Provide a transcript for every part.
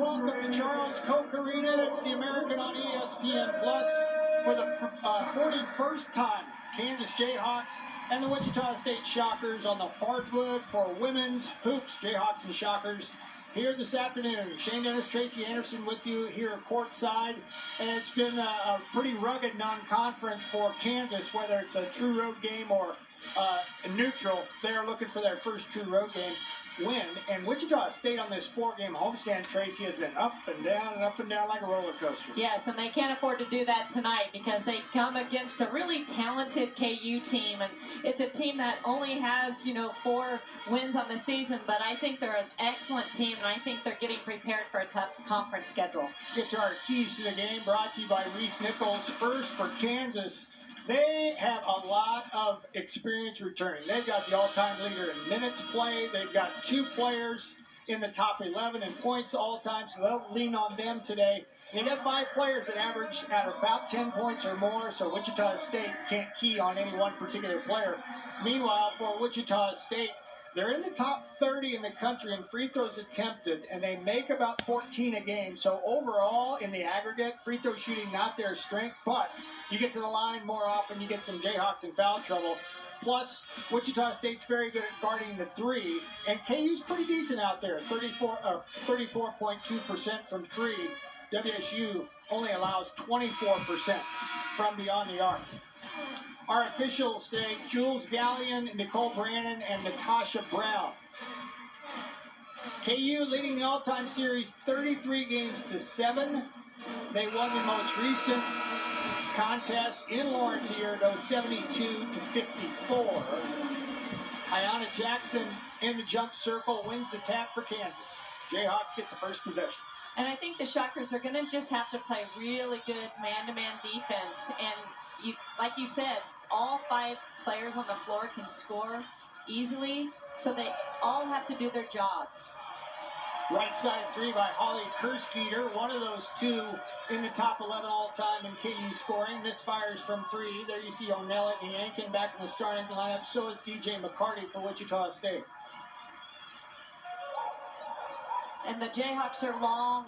welcome to Charles Koch Arena. It's the American on ESPN Plus for the 41st time. Kansas Jayhawks and the Wichita State Shockers on the hardwood for women's hoops. Jayhawks and Shockers here this afternoon. Shane Dennis, Tracy Anderson with you here courtside. And it's been a pretty rugged non-conference for Kansas, whether it's a true road game or neutral. They are looking for their first true road game win. And Wichita State on this 4-game homestand, Tracy, has been up and down like a roller coaster. Yes, and they can't afford to do that tonight because they come against a really talented KU team. And it's a team that only has, 4 wins on the season, but I think they're an excellent team, and I think they're getting prepared for a tough conference schedule. Get to our keys to the game, brought to you by Reese Nichols. First for Kansas, they have a lot of experience returning. They've got the all-time leader in minutes played. They've got 2 players in the top 11 in points all-time, so they'll lean on them today. They got 5 players that average at about 10 points or more, so Wichita State can't key on any one particular player. Meanwhile, for Wichita State, they're in the top 30 in the country in free throws attempted, and they make about 14 a game. So overall, in the aggregate, free throw shooting not their strength, but you get to the line more often, you get some Jayhawks in foul trouble. Plus, Wichita State's very good at guarding the 3, and KU's pretty decent out there, 34.2% from 3. WSU only allows 24% from beyond the arc. Our officials today, Jules Gallion, Nicole Brannon, and Natasha Brown. KU leading the all-time series 33 games to 7. They won the most recent contest in Lawrence a year ago, 72-54. Tiana Jackson in the jump circle wins the tap for Kansas. Jayhawks get the first possession. And I think the Shockers are going to just have to play really good man-to-man defense. And like you said, all 5 players on the floor can score easily, so they all have to do their jobs. Right side 3 by Holly Kerskeeter, one of those 2 in the top 11 all-time in KU scoring. Misfires from 3. There you see O'Neill and Yankin back in the starting lineup. So is DJ McCarty for Wichita State. And the Jayhawks are long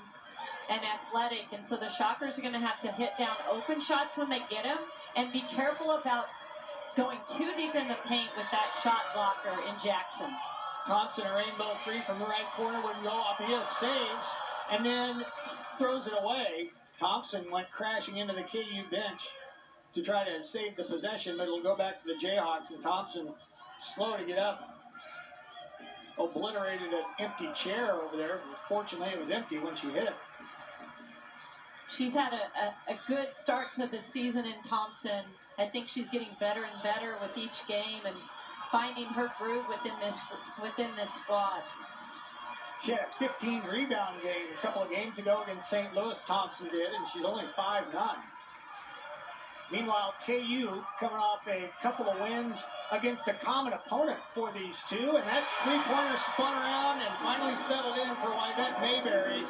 and athletic, and so the Shockers are going to have to hit down open shots when they get them, and be careful about going too deep in the paint with that shot blocker in Jackson. Thompson, a rainbow 3 from the right corner, wouldn't go up. He saves and then throws it away. Thompson went crashing into the KU bench to try to save the possession, but it'll go back to the Jayhawks, and Thompson, slow to get up, obliterated an empty chair over there. Fortunately, it was empty when she hit it. She's had a good start to the season in Thompson. I think she's getting better and better with each game and finding her groove within this squad. She had a 15 rebound game a couple of games ago against St. Louis, Thompson did, and she's only 5'9". Meanwhile, KU coming off a couple of wins against a common opponent for these 2, and that 3-pointer spun around and finally settled in for Yvette Mayberry.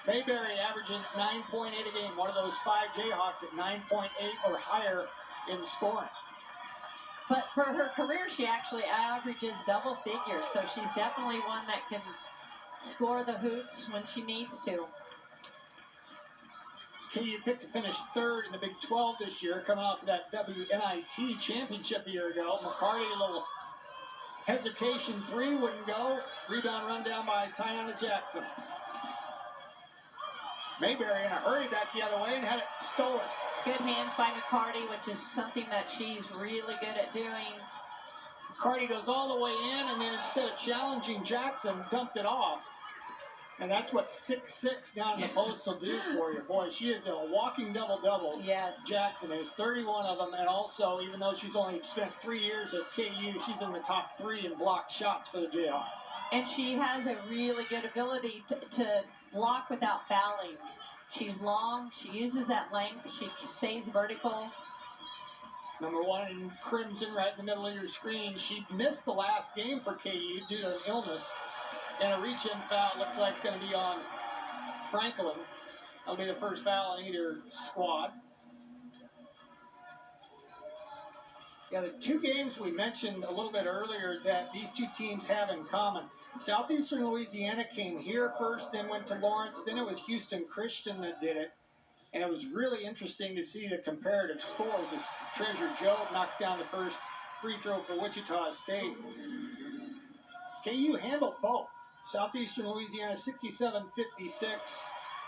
Mayberry averaging 9.8 a game, one of those 5 Jayhawks at 9.8 or higher in scoring. But for her career, she actually averages double figures, so she's definitely one that can score the hoops when she needs to. KU picked to finish 3rd in the Big 12 this year, coming off of that WNIT championship a year ago. McCarty, a little hesitation 3, wouldn't go. Rebound run down by Tiana Jackson. Mayberry in a hurry back the other way and had it stolen. Good hands by McCarty, which is something that she's really good at doing. McCarty goes all the way in, and then instead of challenging Jackson, dumped it off. And that's what 6'6" down in the post will do for you. Boy, she is a walking double-double. Yes. Jackson is 31 of them, and also, even though she's only spent 3 years at KU, she's in the top 3 in blocked shots for the Jayhawks. And she has a really good ability to block without fouling. She's long, she uses that length, she stays vertical. Number 1 in crimson right in the middle of your screen. She missed the last game for KU due to an illness. And a reach-in foul looks like it's going to be on Franklin. That'll be the first foul on either squad. Yeah, the two games we mentioned a little bit earlier that these two teams have in common. Southeastern Louisiana came here first, then went to Lawrence, then it was Houston Christian that did it. And it was really interesting to see the comparative scores as Treasure Job knocks down the first free throw for Wichita State. KU handled both. Southeastern Louisiana 67-56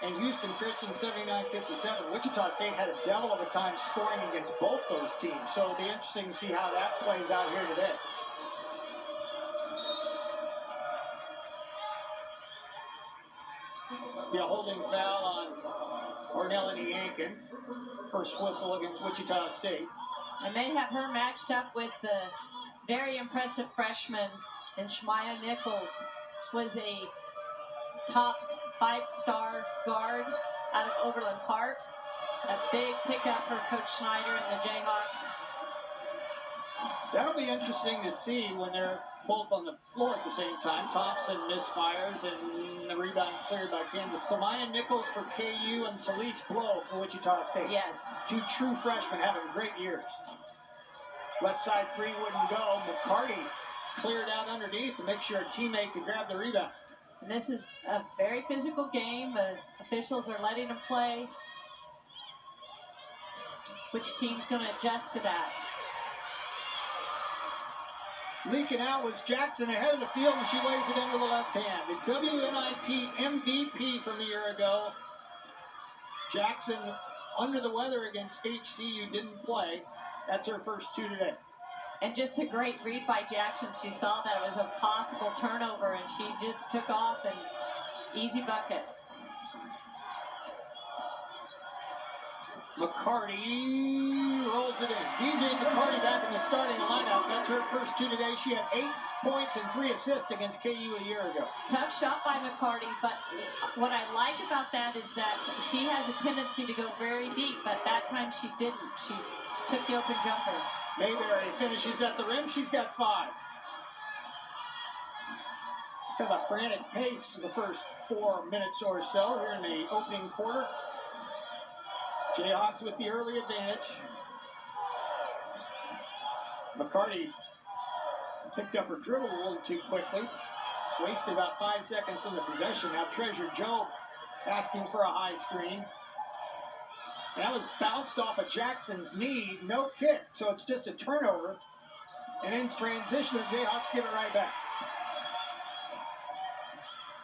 and Houston Christian 79-57. Wichita State had a devil of a time scoring against both those teams. So it'll be interesting to see how that plays out here today. Be a holding foul on Ornella Yankin. First whistle against Wichita State. And they have her matched up with the very impressive freshman, and Shmaya Nichols was a top 5-star guard out of Overland Park. A big pickup for Coach Schneider and the Jayhawks. That'll be interesting to see when they're both on the floor at the same time. Thompson misfires and the rebound cleared by Kansas. Samaya Nichols for KU and Celeste Blow for Wichita State. Yes. Two true freshmen having great years. Left side three wouldn't go. McCarty cleared out underneath to make sure a teammate could grab the rebound. And this is a very physical game. The officials are letting them play. Which team's going to adjust to that? Leaking out was Jackson ahead of the field, and she lays it into the left hand. The WNIT MVP from a year ago. Jackson, under the weather against HCU, didn't play. That's her first two today. And just a great read by Jackson. She saw that it was a possible turnover, and she just took off and easy bucket. McCarty rolls it in. DJ McCarty back in the starting lineup. That's her first two today. She had 8 points and 3 assists against KU a year ago. Tough shot by McCarty, but what I like about that is that she has a tendency to go very deep, but that time she didn't. She took the open jumper. Mayberry finishes at the rim. She's got 5. Kind of a frantic pace in the first 4 minutes or so here in the opening quarter. Jayhawks with the early advantage. McCarty picked up her dribble a little too quickly. Wasted about 5 seconds on the possession. Now Treasure Job asking for a high screen. That was bounced off of Jackson's knee. No kick, so it's just a turnover. And in transition, the Jayhawks give it right back.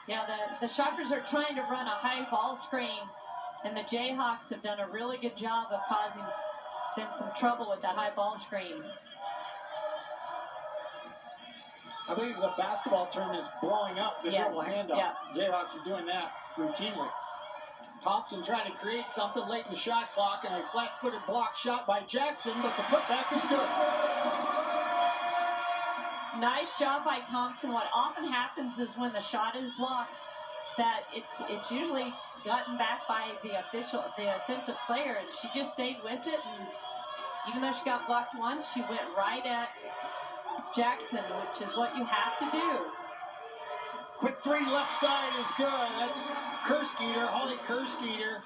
Yeah, the Shockers are trying to run a high ball screen, and the Jayhawks have done a really good job of causing them some trouble with that high ball screen. I believe the basketball term is blowing up the dribble handoff. Yeah. Jayhawks are doing that routinely. Thompson trying to create something late in the shot clock, and a flat-footed block shot by Jackson, but the putback is good. Nice job by Thompson. What often happens is when the shot is blocked, that it's usually gotten back by the offensive player, and she just stayed with it. And even though she got blocked once, she went right at Jackson, which is what you have to do. Quick three left side is good. That's Kerskeeter, Holly Kerskeeter.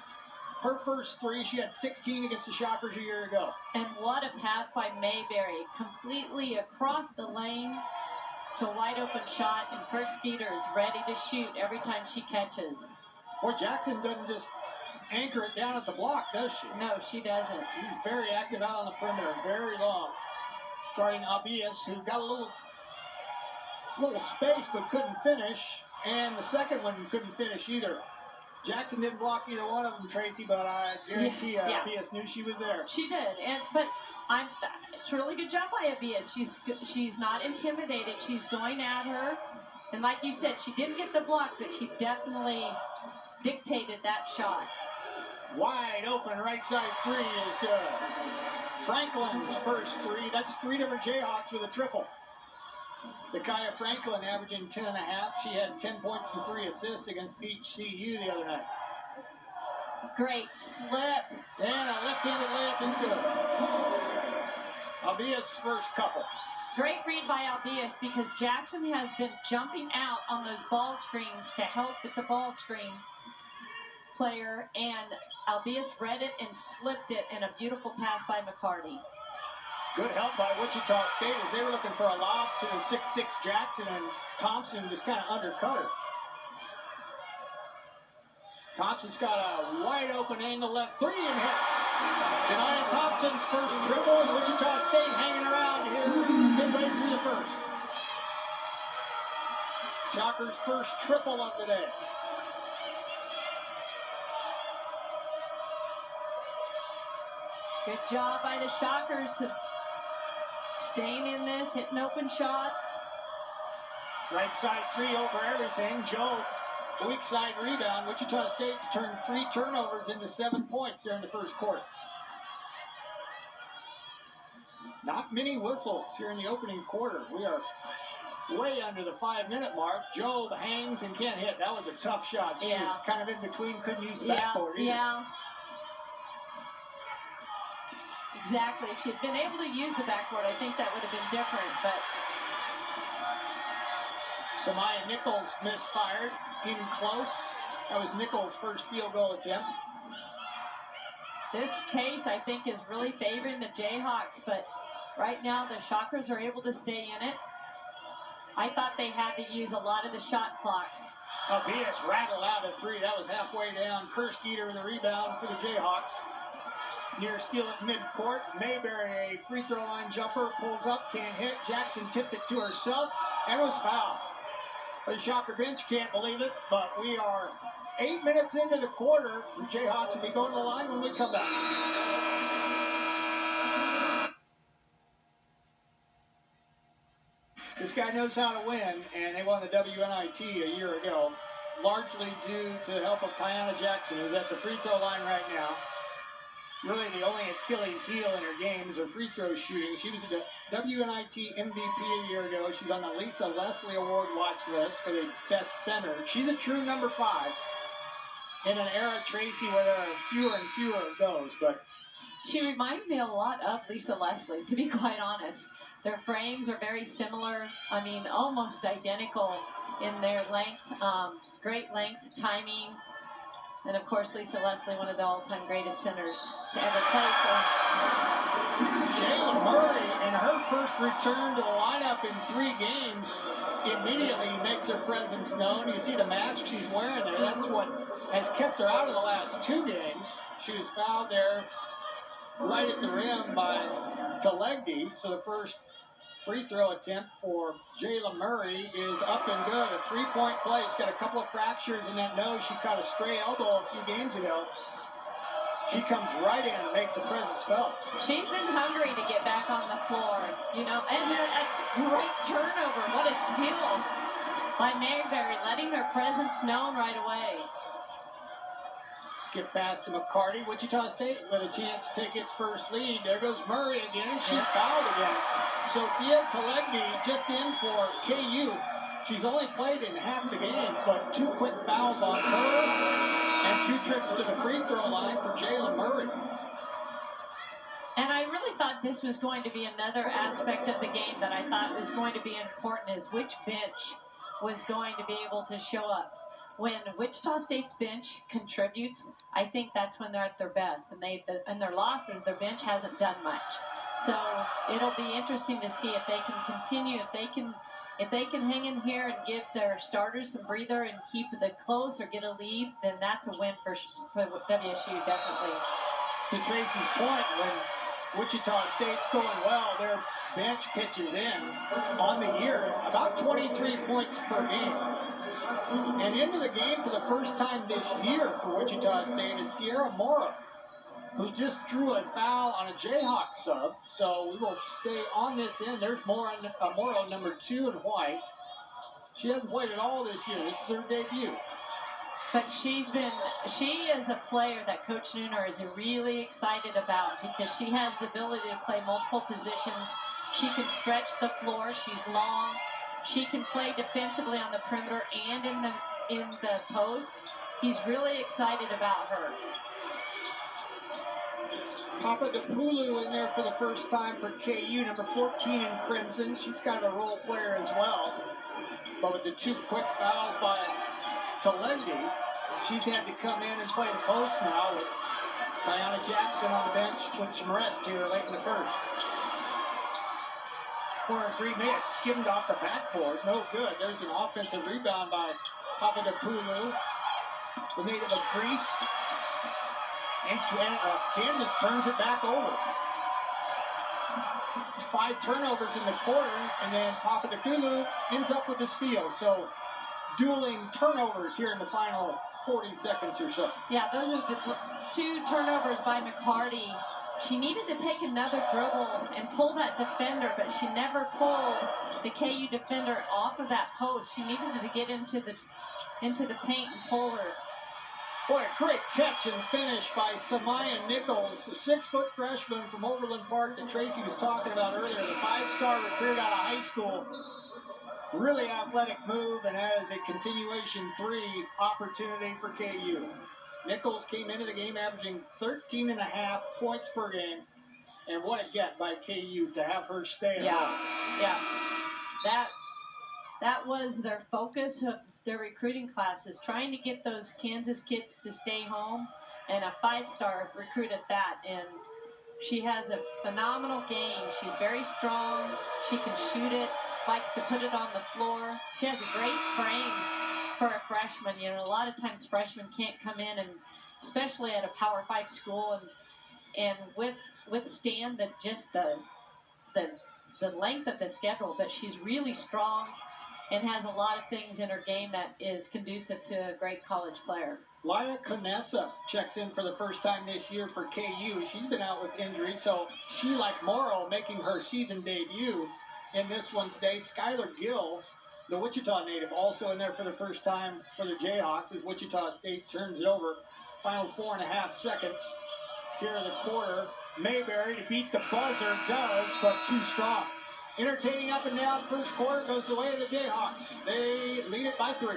Her first three, she had 16 against the Shockers a year ago. And what a pass by Mayberry. Completely across the lane to a wide open shot, and Kerskeeter is ready to shoot every time she catches. Boy, Jackson doesn't just anchor it down at the block, does she? No, she doesn't. He's very active out on the perimeter, very long. Guarding Abias, who got a little space but couldn't finish, and the second one couldn't finish either. Jackson didn't block either one of them, Tracy, but I guarantee Abias knew she was there. She did, it's a really good job by Abias. She's not intimidated. She's going at her, and like you said, she didn't get the block, but she definitely dictated that shot. Wide open right side three is good. Franklin's first three. That's 3 different Jayhawks with a triple. Dakaya Franklin averaging 10.5. She had 10 points and 3 assists against HCU the other night. Great slip. And a left-handed layup is good. Albias' first couple. Great read by Albias, because Jackson has been jumping out on those ball screens to help with the ball screen player, and Albias read it and slipped it in a beautiful pass by McCarty. Good help by Wichita State as they were looking for a lob to the 6'6" Jackson, and Thompson just kind of undercut her. Thompson's got a wide open angle left three and hits. Janiyah Thompson's first triple. Wichita State hanging around here midway through the first. Shockers' first triple of the day. Good job by the Shockers of staying in this, hitting open shots. Right side three over everything. Joe, weak side rebound. Wichita State's turned 3 turnovers into 7 points during the first quarter. Not many whistles here in the opening quarter. We are way under the 5-minute mark. Joe hangs and can't hit. That was a tough shot. She was kind of in between, couldn't use the backboard either. Yeah. Exactly. If she had been able to use the backboard, I think that would have been different. But Samaya Nichols misfired in close. That was Nichols' first field goal attempt. This case, I think, is really favoring the Jayhawks. But right now, the Shockers are able to stay in it. I thought they had to use a lot of the shot clock. Abias rattled out a three. That was halfway down. Kerskeeter with the rebound for the Jayhawks. Near steal at midcourt. Mayberry, a free throw line jumper, pulls up, can't hit. Jackson tipped it to herself and was fouled. The Shocker bench can't believe it, but we are 8 minutes into the quarter. The Jayhawks will be going to the line when we come back. This guy knows how to win, and they won the WNIT a year ago, largely due to the help of Tiana Jackson, who's at the free throw line right now. Really, the only Achilles heel in her game is her free throw shooting. She was the WNIT MVP a year ago. She's on the Lisa Leslie Award watch list for the best center. She's a true number 5 in an era, Tracy, where there are fewer and fewer of those. But she reminds me a lot of Lisa Leslie, to be quite honest. Their frames are very similar. I mean, almost identical in their length. Great length, timing. And, of course, Lisa Leslie, one of the all-time greatest centers to ever play for. Jayla Murray, in her first return to the lineup in 3 games, immediately makes her presence known. You see the mask she's wearing there. That's what has kept her out of the last 2 games. She was fouled there right at the rim by Talegdi. So the first free throw attempt for Jayla Murray is up and good. A 3-point play. She's got a couple of fractures in that nose. She caught a stray elbow a few games ago. She comes right in and makes a presence felt. She's been hungry to get back on the floor, you know, and a great turnover. What a steal by Mayberry, letting her presence known right away. Skip pass to McCarty. Wichita State with a chance to take its first lead. There goes Murray again, and she's fouled again. Sophia Talegdi just in for KU. She's only played in half the game, but 2 quick fouls on her and 2 trips to the free throw line for Jayla Murray. And I really thought this was going to be another aspect of the game that I thought was going to be important, is which bench was going to be able to show up. When Wichita State's bench contributes, I think that's when they're at their best. And in their losses, their bench hasn't done much. So it'll be interesting to see if they can continue, if they can hang in here and give their starters some breather and keep it close or get a lead, then that's a win for WSU, definitely. To Tracy's point, when Wichita State's going well, their bench pitches in on the year about 23 points per game. And into the game for the first time this year for Wichita State is Sierra Mora, who just drew a foul on a Jayhawk sub. So we will stay on this end. There's Mora, number 2 in white. She hasn't played at all this year. This is her debut. But she is a player that Coach Nooner is really excited about, because she has the ability to play multiple positions. She can stretch the floor. She's long. She can play defensively on the perimeter and in the post. He's really excited about her. Papadopoulou in there for the first time for KU, number 14 in crimson. She's kind of a role player as well. But with the 2 quick fouls by Talegdi, she's had to come in and play the post now with Tiana Jackson on the bench with some rest here late in the first. Corner three may have skimmed off the backboard. No good. There's an offensive rebound by Papadopoulou, the native of Greece. And Kansas turns it back over. 5 turnovers in the quarter, and then Papadopoulou ends up with a steal. So dueling turnovers here in the final 40 seconds or so. Yeah, those are the 2 turnovers by McCarty. She needed to take another dribble and pull that defender, but she never pulled the KU defender off of that post. She needed to get into the paint and pull her. Boy, a great catch and finish by Samaya Nichols, a 6-foot freshman from Overland Park that Tracy was talking about earlier, the 5-star recruit out of high school. Really athletic move, and that is a continuation 3 opportunity for KU. Nichols came into the game averaging 13.5 points per game, and what a get by KU to have her stay. Yeah. That was their focus of their recruiting classes, trying to get those Kansas kids to stay home, and a 5-star recruit at that. And she has a phenomenal game. She's very strong. She can shoot it, likes to put it on the floor. She has a great frame for a freshman. You know, a lot of times freshmen can't come in, and especially at a Power 5 school, and withstand the length of the schedule. But she's really strong and has a lot of things in her game that is conducive to a great college player. Laya Conessa checks in for the first time this year for KU. She's been out with injury, so she, like Morrow, making her season debut in this one today. Skylar Gill, the Wichita native, also in there for the first time for the Jayhawks as Wichita State turns it over. Final 4.5 seconds here in the quarter. Mayberry to beat the buzzer does, but too strong. Entertaining up and down first quarter goes the way of the Jayhawks. They lead it by 3.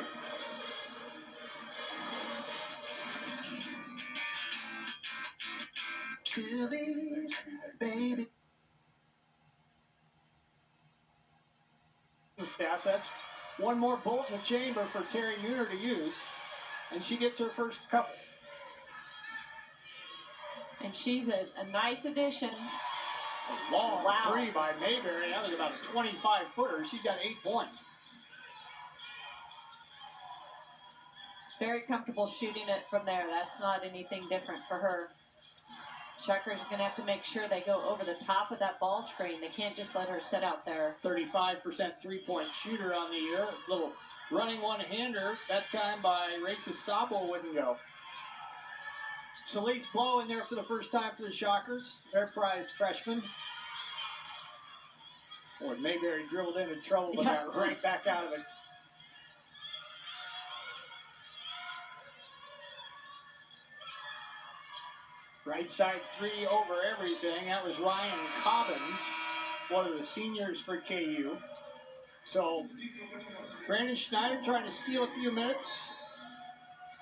Chili's, baby. Staff, that's one more bolt in the chamber for Terry Nooner to use, and she gets her first couple. And she's a nice addition. A long 3 by Mayberry. That was about a 25-footer. She's got 8 points. Very comfortable shooting it from there. That's not anything different for her. Shucker's going to have to make sure they go over the top of that ball screen. They can't just let her sit out there. 35% three-point shooter on the year. Little running one-hander. That time by Racist Sabo wouldn't go. Celeste Blow in there for the first time for the Shockers. Their prized freshman. Boy, Mayberry dribbled into trouble, but got right back out of it. Right side 3 over everything. That was Ryan Cobbins, one of the seniors for KU. So Brandon Schneider trying to steal a few minutes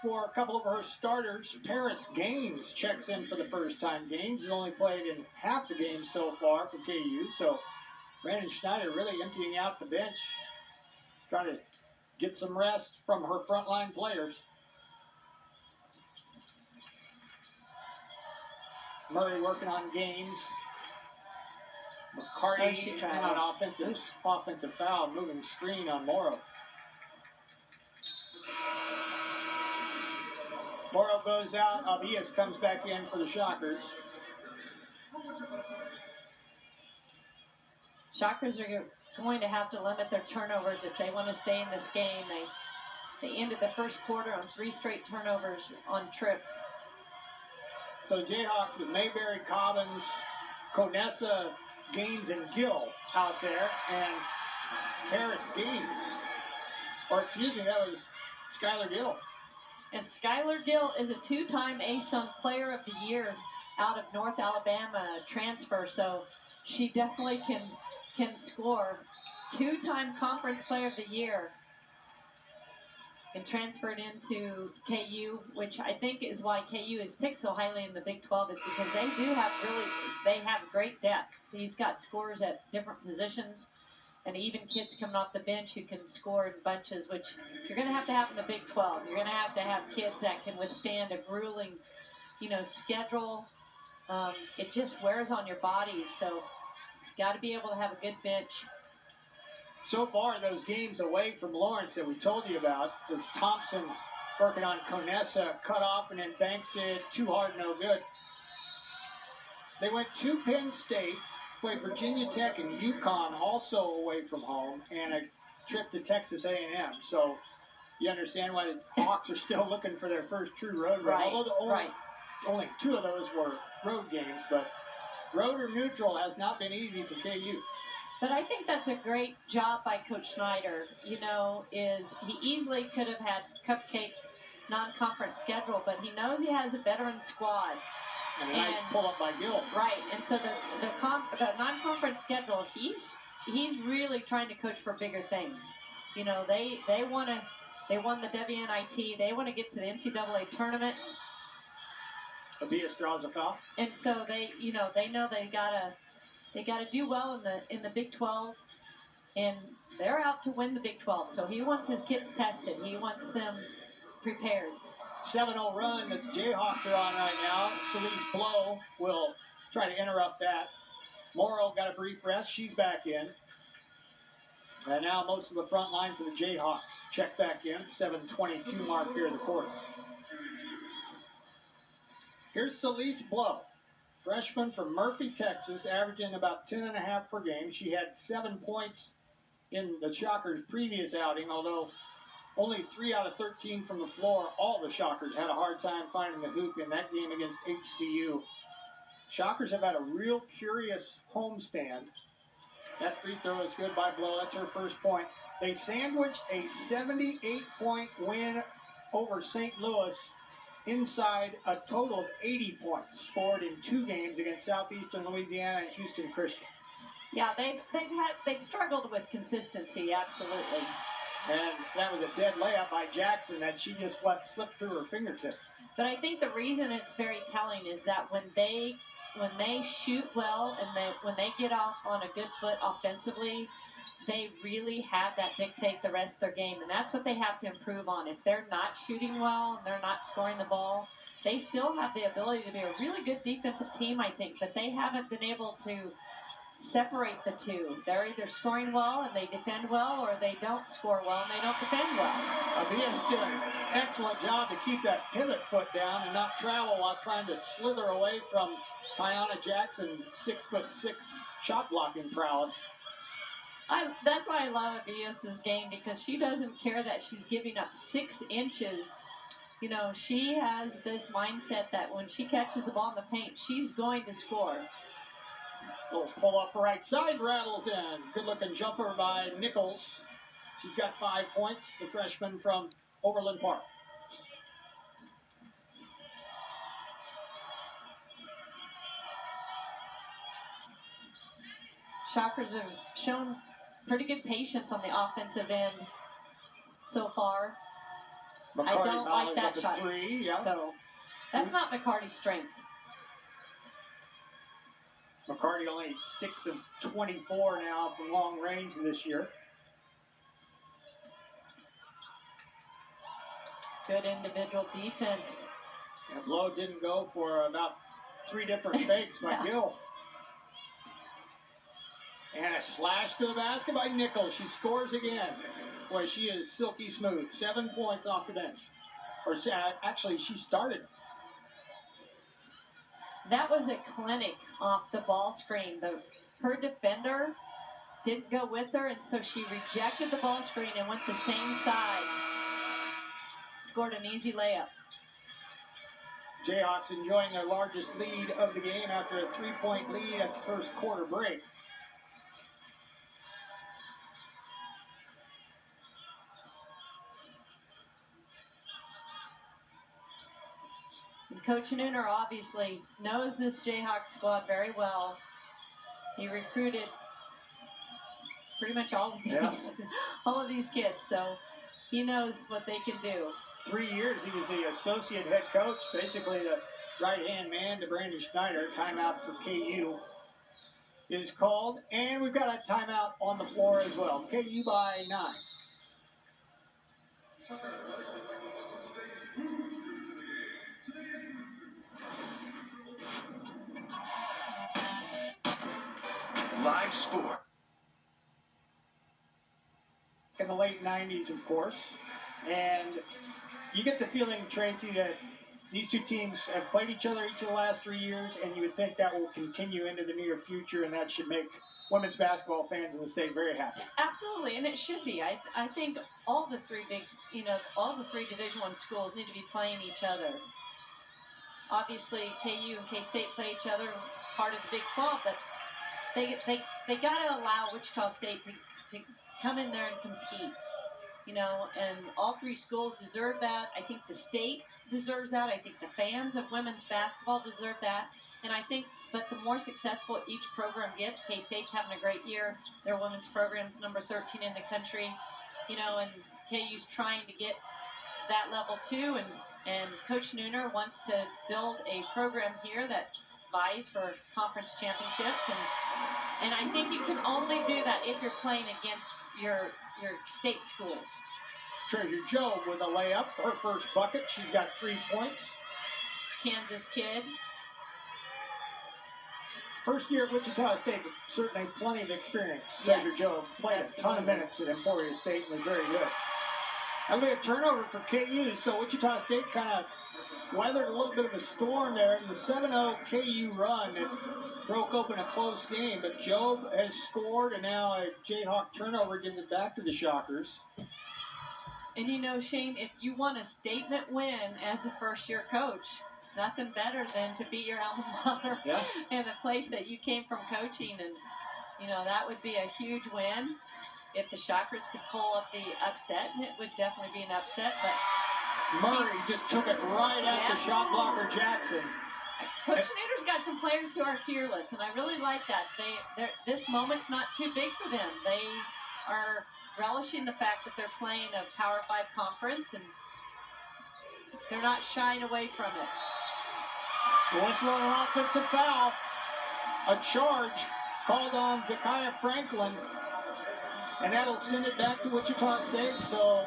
for a couple of her starters. Paris Gaines checks in for the first time. Gaines has only played in half the game so far for KU. So Brandon Schneider really emptying out the bench, trying to get some rest from her frontline players. Murray working on Gaines. McCarty on offensive foul, moving screen on Morrow. Morrow goes out. Abias comes back in for the Shockers. Shockers are going to have to limit their turnovers if they want to stay in this game. They ended the first quarter on 3 straight turnovers on trips. So Jayhawks with Mayberry, Cobbins, Conessa, Gaines, and Gill out there, and Paris Gaines. Or excuse me, that was Skylar Gill. And Skylar Gill is a 2-time ASUN Player of the Year out of North Alabama transfer, so she definitely can score. 2-time Conference Player of the Year. And transferred into KU, which I think is why KU is picked so highly in the Big 12, is because they have great depth. He's got scorers at different positions, and even kids coming off the bench who can score in bunches, which you're going to have in the Big 12. You're going to have kids that can withstand a grueling, schedule. It just wears on your bodies, so you've got to be able to have a good bench So far, those games away from Lawrence that we told you about, was Thompson working on Conessa, cut off and then banks it, too hard, no good. They went to Penn State, played Virginia Tech and UConn also away from home, and a trip to Texas A&M. So you understand why the Hawks are still looking for their first true road win. Right, Although only 2 of those were road games, but road or neutral has not been easy for KU. But I think that's a great job by Coach Snyder. You know, is he easily could have had cupcake non-conference schedule, but he knows he has a veteran squad. And a nice pull-up by Gill. Right, and so the non-conference schedule, he's really trying to coach for bigger things. You know, they won the WNIT. They want to get to the NCAA tournament. Abias draws a foul. And so they know they gotta do well in the Big 12, and they're out to win the Big 12. So he wants his kids tested. He wants them prepared. 7-0 run that the Jayhawks are on right now. Celeste Blow will try to interrupt that. Morrow got a brief rest. She's back in. And now most of the front line for the Jayhawks. Check back in. 7:22 mark here in the quarter. Here's Celeste Blow, freshman from Murphy, Texas, averaging about 10.5 per game. She had 7 points in the Shockers' previous outing, although only 3 out of 13 from the floor. All the Shockers had a hard time finding the hoop in that game against HCU. Shockers have had a real curious homestand. That free throw is good by Blow. That's her first point. They sandwiched a 78-point win over St. Louis inside a total of 80 points scored in 2 games against Southeastern Louisiana and Houston Christian. Yeah, they've struggled with consistency, absolutely. And that was a dead layup by Jackson that she just let slip through her fingertips. But I think the reason it's very telling is that when they shoot well and when they get off on a good foot offensively, they really have that dictate the rest of their game. And that's what they have to improve on. If they're not shooting well and they're not scoring the ball, they still have the ability to be a really good defensive team, I think. But they haven't been able to separate the two. They're either scoring well and they defend well, or they don't score well and they don't defend well. Abias did an excellent job to keep that pivot foot down and not travel while trying to slither away from Tiana Jackson's 6'6" shot blocking prowess. That's why I love Abias' game, because she doesn't care that she's giving up 6 inches. You know, she has this mindset that when she catches the ball in the paint, she's going to score. Little pull up right side, rattles in. Good looking jumper by Nichols. She's got 5 points, the freshman from Overland Park. Shockers have shown pretty good patience on the offensive end so far. McCarty I don't like that up shot. 3, yeah. So that's not McCarty's strength. McCarty only 6 of 24 now from long range this year. Good individual defense. And Blow didn't go for about 3 different fakes by Gill. And a slash to the basket by Nichols. She scores again. Boy, she is silky smooth. 7 points off the bench. Or actually, she started. That was a clinic off the ball screen. Her defender didn't go with her, and so she rejected the ball screen and went the same side. Scored an easy layup. Jayhawks enjoying their largest lead of the game after a 3-point lead at the first quarter break. And Coach Nooner obviously knows this Jayhawk squad very well. He recruited pretty much all of these, all of these kids, so he knows what they can do. 3 years he was the associate head coach, basically the right-hand man to Brandon Schneider. Timeout for KU is called, and we've got a timeout on the floor as well. KU by 9. Live sport. in the late 90s, of course. And you get the feeling, Tracy, that these two teams have played each other each of the last 3 years, and you would think that will continue into the near future, and that should make women's basketball fans in the state very happy. Absolutely, and it should be. I think all the three all the three Division I schools need to be playing each other. Obviously, KU and K-State play each other, part of the Big 12, but they got to allow Wichita State to come in there and compete. And all three schools deserve that. I think the state deserves that. I think the fans of women's basketball deserve that. And I think, but the more successful each program gets, K-State's having a great year. Their women's program's number 13 in the country, and KU's trying to get to that level too. And Coach Nooner wants to build a program here that vies for conference championships. And I think you can only do that if you're playing against your state schools. Treasure Job with a layup, her first bucket. She's got 3 points. Kansas kid. First year at Wichita State, but certainly plenty of experience. Treasure Job played a ton of minutes at Emporia State and was very good. That'll be a turnover for KU, so Wichita State kind of weathered a little bit of a storm there. It was a 7-0 KU run that broke open a close game, but Job has scored, and now a Jayhawk turnover gives it back to the Shockers. And Shane, if you want a statement win as a first-year coach, nothing better than to beat your alma mater in a place that you came from coaching, and that would be a huge win if the Shockers could pull up the upset, and it would definitely be an upset. But Murray just took it right at the shot blocker Jackson. Coach Nooner's got some players who are fearless, and I really like that. This moment's not too big for them. They are relishing the fact that they're playing a Power 5 conference, and they're not shying away from it. Whistle on an offensive foul. A charge called on Zakiah Franklin, and that'll send it back to Wichita State. So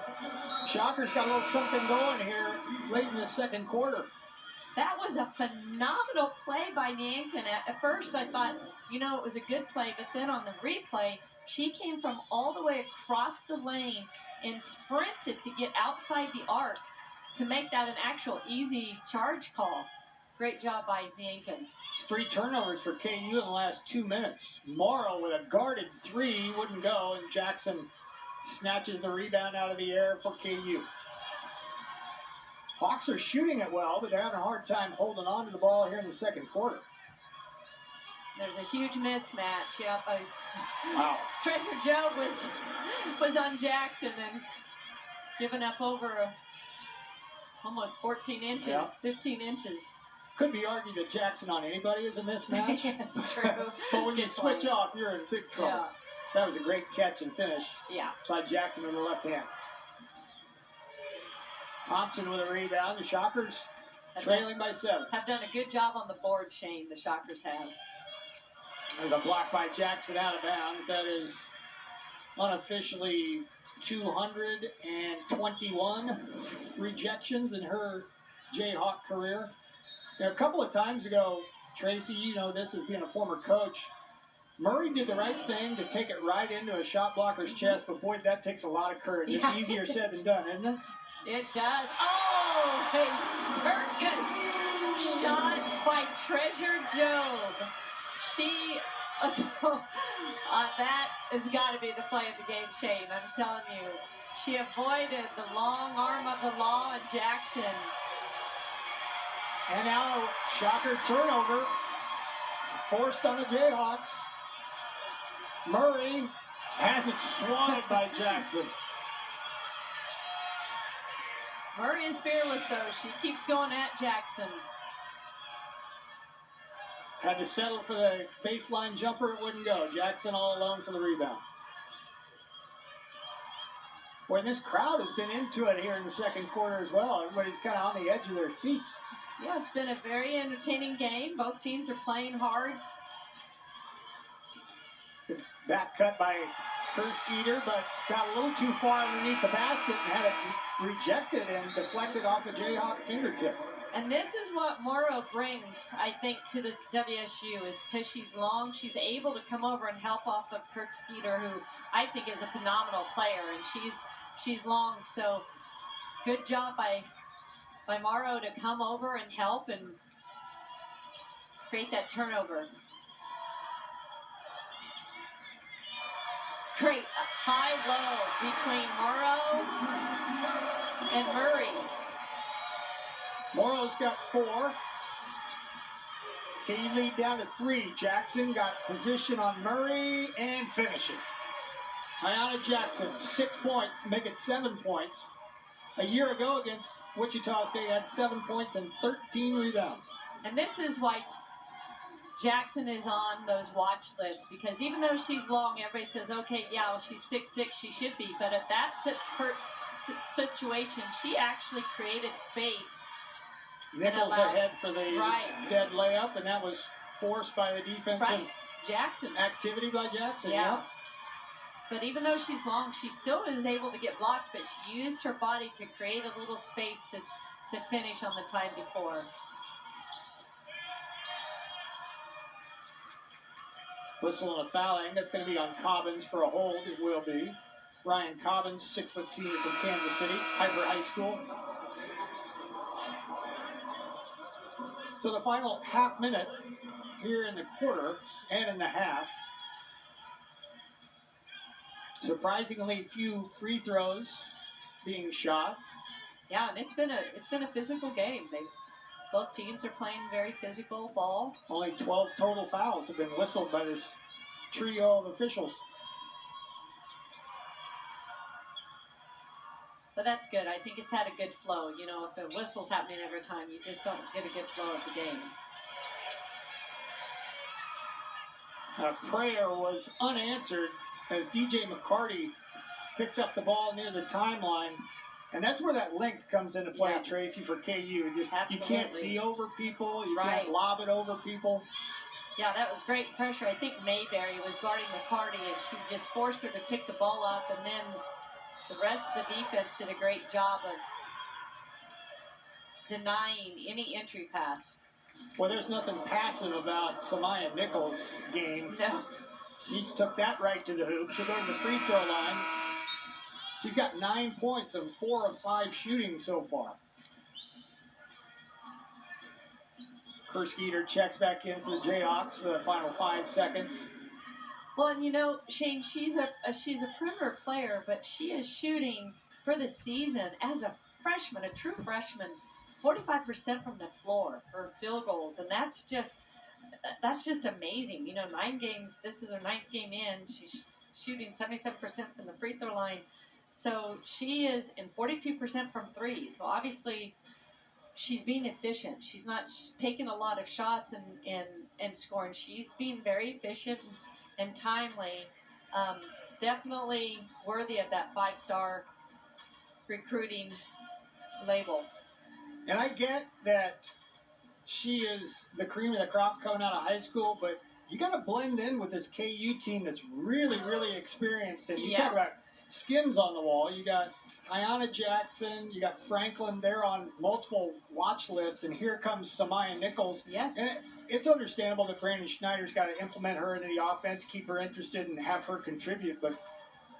Shockers got a little something going here late in the second quarter. That was a phenomenal play by Nankin. At first I thought, it was a good play, but then on the replay, she came from all the way across the lane and sprinted to get outside the arc to make that an actual easy charge call. Great job by Nankin. It's 3 turnovers for KU in the last 2 minutes. Morrow with a guarded 3 wouldn't go, and Jackson snatches the rebound out of the air for KU. Hawks are shooting it well, but they're having a hard time holding on to the ball here in the second quarter. There's a huge mismatch. Yep, wow. Treasure Joe was on Jackson and giving up over almost 14 inches, 15 inches. Could be argued that Jackson on anybody is a mismatch. Yes, true. But when you switch off, you're in big trouble. Yeah. That was a great catch and finish by Jackson with the left hand. Thompson with a rebound. The Shockers trailing by 7. Have done a good job on the board, Shane. The Shockers have. There's a block by Jackson out of bounds. That is unofficially 221 rejections in her Jayhawk career. A couple of times ago, Tracy, you know this as being a former coach, Murray did the right thing to take it right into a shot blocker's chest, but boy, that takes a lot of courage. It's easier said than done, isn't it? It does. Oh, a circus shot by Treasure Job. That has got to be the play of the game, Shane. I'm telling you. She avoided the long arm of the law and Jackson. And now Shocker turnover forced on the Jayhawks. Murray has it swatted by Jackson. Murray is fearless, though. She keeps going at Jackson. Had to settle for the baseline jumper. It wouldn't go. Jackson all alone for the rebound. Boy, this crowd has been into it here in the second quarter as well. Everybody's kind of on the edge of their seats. Yeah, it's been a very entertaining game. Both teams are playing hard. Back cut by Kerskeeter, but got a little too far underneath the basket and had it rejected and deflected off the Jayhawk fingertip. And this is what Morrow brings, I think, to the WSU, is because she's long, she's able to come over and help off of Kirk Skeeter, who I think is a phenomenal player, and she's long. So good job by Morrow to come over and help and create that turnover. Great high-low between Morrow and Murray. Morrow's got 4. KU lead down to 3. Jackson got position on Murray and finishes. Tiana Jackson, 6 points, make it 7 points. A year ago against Wichita State had 7 points and 13 rebounds. And this is why Jackson is on those watch lists, because even though she's long, everybody says, okay, yeah, well, she's 6'6", she should be. But at that situation, she actually created space. Nichols ahead for the dead layup, and that was forced by the defensive Jackson activity by Jackson. Yeah. But even though she's long, she still is able to get blocked, but she used her body to create a little space to finish on the time before. Whistle and a foul. I think that's going to be on Cobbins for a hold. It will be. Ryan Cobbins, 6-foot senior from Kansas City, Hyper High School. So the final half minute here in the quarter and in the half. Surprisingly few free throws being shot. Yeah, and it's been a physical game. Both teams are playing very physical ball. Only 12 total fouls have been whistled by this trio of officials. But that's good. I think it's had a good flow. You know, if a whistle's happening every time, you just don't get a good flow of the game. Prayer was unanswered as DJ McCarty picked up the ball near the timeline. And that's where that length comes into play, Yeah. Tracy, for KU. Just Absolutely. You can't see over people. You can't lob it over people. Yeah, that was great pressure. I think Mayberry was guarding McCarty, and she just forced her to pick the ball up, and then the rest of the defense did a great job of denying any entry pass. Well, there's nothing passive about Samaya Nichols' game. No. She took that right to the hoop. She'll go to the free throw line. She's got 9 points and 4 of 5 shooting so far. Kerskeeter checks back in for the Jayhawks for the final 5 seconds. Well, and you know, Shane, she's a perimeter player, but she is shooting for the season as a freshman, a true freshman, 45% from the floor for field goals, and that's just amazing. You know, 9 games. This is her 9th game in. She's shooting 77% from the free throw line. So she is in 42% from 3. So obviously, she's being efficient. She's taking a lot of shots and scoring. She's being very efficient and timely. Definitely worthy of that 5-star recruiting label. And I get that she is the cream of the crop coming out of high school, but you got to blend in with this KU team that's really, really experienced. And you talk about skins on the wall. You got Tiana Jackson, you got Franklin. They're on multiple watch lists, and here comes Samaya Nichols. Yes. And it's understandable that Brandon Schneider's got to implement her into the offense, keep her interested, and have her contribute. But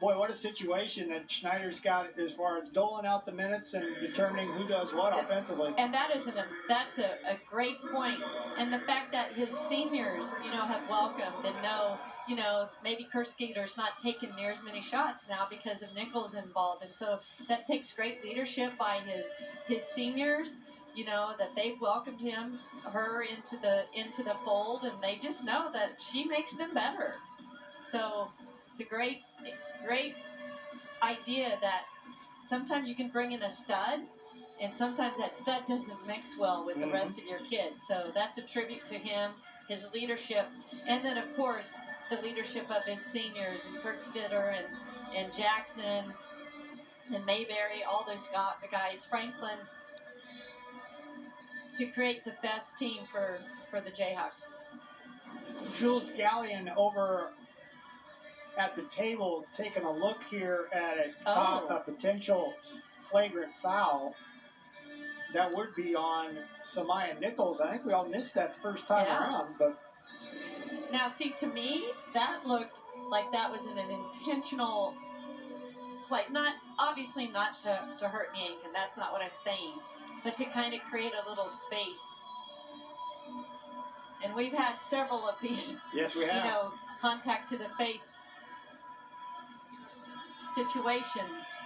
boy, what a situation that Schneider's got as far as doling out the minutes and determining who does what offensively. And that's a great point. And the fact that his seniors, you know, have welcomed and know, you know, maybe Kerskeeter's not taking near as many shots now because of Nichols involved. And so that takes great leadership by his seniors, you know, that they've welcomed her into the fold, and they just know that she makes them better. So it's a great idea that sometimes you can bring in a stud, and sometimes that stud doesn't mix well with the rest of your kids. So that's a tribute to him, his leadership, and then of course the leadership of his seniors, and Kirkstetter and Jackson and Mayberry, all those guys, Franklin, to create the best team for the Jayhawks. Jules Gallion over at the table taking a look here at a potential flagrant foul. that would be on Samaya Nichols. I think we all missed that first time around, but now see, to me, that looked like that was an intentional play. Obviously not to hurt Yank, and that's not what I'm saying, but to kind of create a little space. And we've had several of these, yes, we have. Contact to the face situations.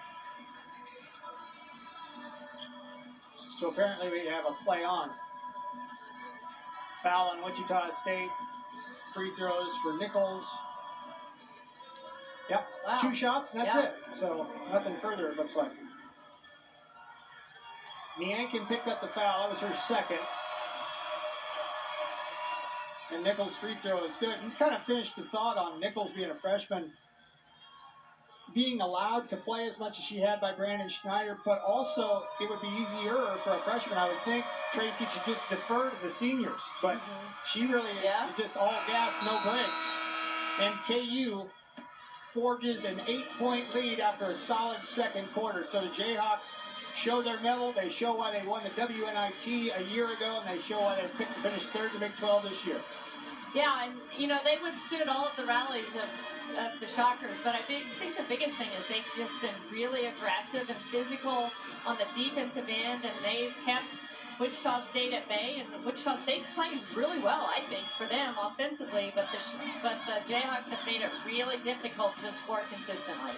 So apparently we have a play on. Foul on Wichita State. Free throws for Nichols. Yep, wow. 2 shots, and that's it. So nothing further, it looks like. Niankin picked up the foul. That was her second. And Nichols' free throw is good. And kind of finished the thought on Nichols being a freshman, being allowed to play as much as she had by Brandon Schneider, but also it would be easier for a freshman, I would think, Tracy, to just defer to the seniors. But she really she just all gas, no brakes. And KU forges an 8-point lead after a solid second quarter. So the Jayhawks show their mettle. They show why they won the WNIT a year ago, and they show why they picked to finish third in the Big 12 this year. Yeah, and they withstood all of the rallies of the Shockers, but I think the biggest thing is they've just been really aggressive and physical on the defensive end, and they've kept Wichita State at bay, and Wichita State's playing really well, I think, for them offensively, but the Jayhawks have made it really difficult to score consistently.